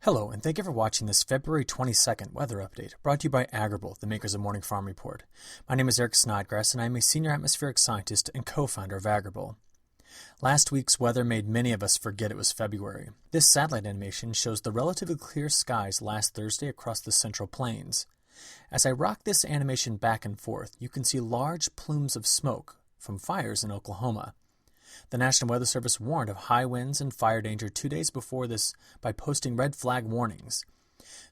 Hello, and thank you for watching this February 22nd weather update, brought to you by Agrible, the makers of Morning Farm Report. My name is Eric Snodgrass, and I am a senior atmospheric scientist and co-founder of Agrible. Last week's weather made many of us forget it was February. This satellite animation shows the relatively clear skies last Thursday across the Central Plains. As I rock this animation back and forth, you can see large plumes of smoke from fires in Oklahoma. The National Weather Service warned of high winds and fire danger 2 days before this by posting red flag warnings.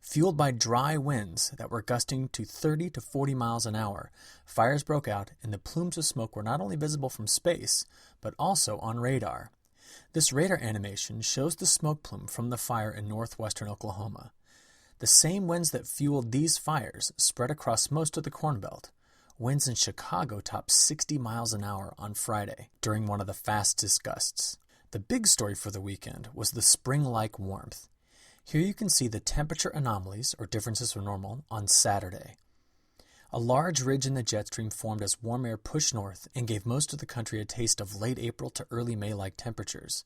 Fueled by dry winds that were gusting to 30 to 40 miles an hour, fires broke out and the plumes of smoke were not only visible from space, but also on radar. This radar animation shows the smoke plume from the fire in northwestern Oklahoma. The same winds that fueled these fires spread across most of the Corn Belt. Winds in Chicago topped 60 miles an hour on Friday during one of the fastest gusts. The big story for the weekend was the spring-like warmth. Here you can see the temperature anomalies, or differences from normal, on Saturday. A large ridge in the jet stream formed as warm air pushed north and gave most of the country a taste of late April to early May-like temperatures.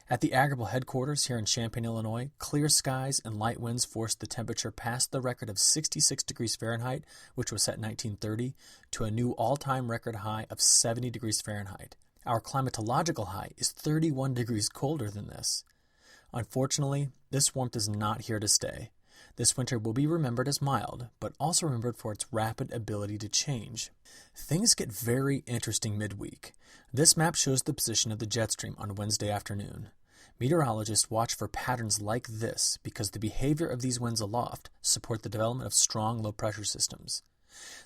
At the Agrible headquarters here in Champaign, Illinois, clear skies and light winds forced the temperature past the record of 66 degrees Fahrenheit, which was set in 1930, to a new all-time record high of 70 degrees Fahrenheit. Our climatological high is 31 degrees colder than this. Unfortunately, this warmth is not here to stay. This winter will be remembered as mild, but also remembered for its rapid ability to change. Things get very interesting midweek. This map shows the position of the jet stream on Wednesday afternoon. Meteorologists watch for patterns like this because the behavior of these winds aloft support the development of strong low-pressure systems.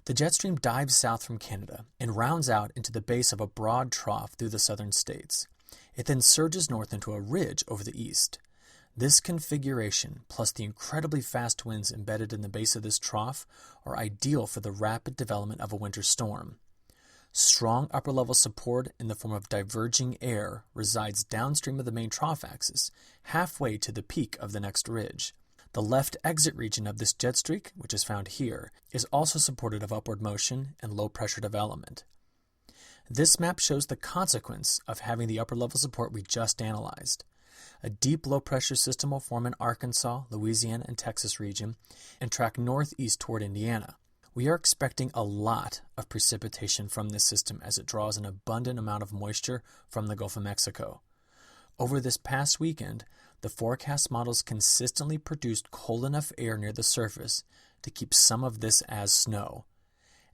The jet stream dives south from Canada and rounds out into the base of a broad trough through the southern states. It then surges north into a ridge over the east. This configuration, plus the incredibly fast winds embedded in the base of this trough, are ideal for the rapid development of a winter storm. Strong upper-level support in the form of diverging air resides downstream of the main trough axis, halfway to the peak of the next ridge. The left exit region of this jet streak, which is found here, is also supportive of upward motion and low-pressure development. This map shows the consequence of having the upper-level support we just analyzed. A deep low-pressure system will form in Arkansas, Louisiana, and Texas region and track northeast toward Indiana. We are expecting a lot of precipitation from this system as it draws an abundant amount of moisture from the Gulf of Mexico. Over this past weekend, the forecast models consistently produced cold enough air near the surface to keep some of this as snow.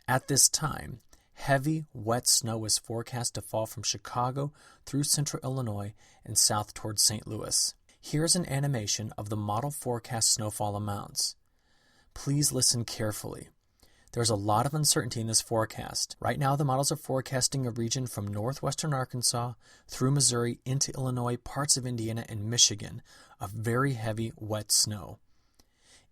At this time, heavy, wet snow is forecast to fall from Chicago through central Illinois and south towards St. Louis. Here's an animation of the model forecast snowfall amounts. Please listen carefully. There's a lot of uncertainty in this forecast. Right now, the models are forecasting a region from northwestern Arkansas through Missouri into Illinois, parts of Indiana, and Michigan of very heavy, wet snow.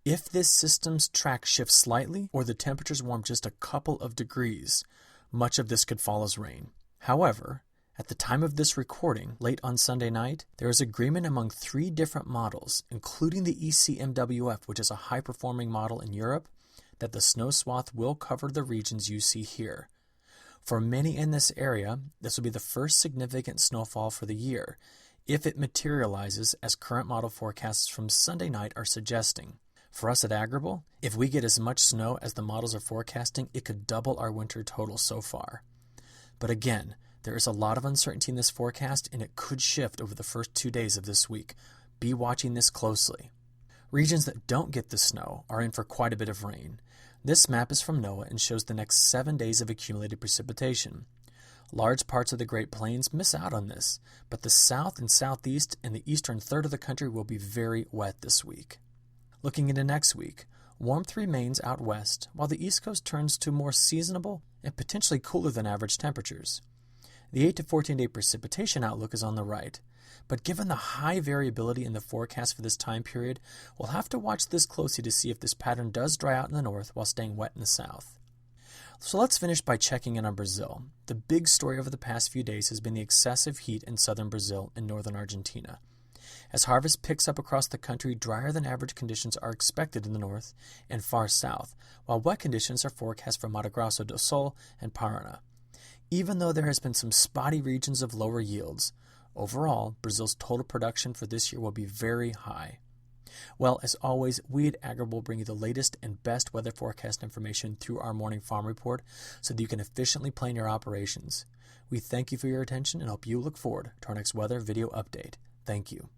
If this system's track shifts slightly or the temperatures warm just a couple of degrees, much of this could fall as rain. However, at the time of this recording, late on Sunday night, there is agreement among 3 different models, including the ECMWF, which is a high-performing model in Europe, that the snow swath will cover the regions you see here. For many in this area, this will be the first significant snowfall for the year, if it materializes as current model forecasts from Sunday night are suggesting. For us at Agrible, if we get as much snow as the models are forecasting, it could double our winter total so far. But again, there is a lot of uncertainty in this forecast, and it could shift over the first 2 days of this week. Be watching this closely. Regions that don't get the snow are in for quite a bit of rain. This map is from NOAA and shows the next 7 days of accumulated precipitation. Large parts of the Great Plains miss out on this, but the south and southeast and the eastern third of the country will be very wet this week. Looking into next week, warmth remains out west, while the East Coast turns to more seasonable and potentially cooler than average temperatures. The 8 to 14-day precipitation outlook is on the right, but given the high variability in the forecast for this time period, we'll have to watch this closely to see if this pattern does dry out in the north while staying wet in the south. So let's finish by checking in on Brazil. The big story over the past few days has been the excessive heat in southern Brazil and northern Argentina. As harvest picks up across the country, drier than average conditions are expected in the north and far south, while wet conditions are forecast for Mato Grosso do Sul and Paraná. Even though there has been some spotty regions of lower yields, overall, Brazil's total production for this year will be very high. Well, as always, we at Agrible bring you the latest and best weather forecast information through our morning farm report so that you can efficiently plan your operations. We thank you for your attention and hope you look forward to our next weather video update. Thank you.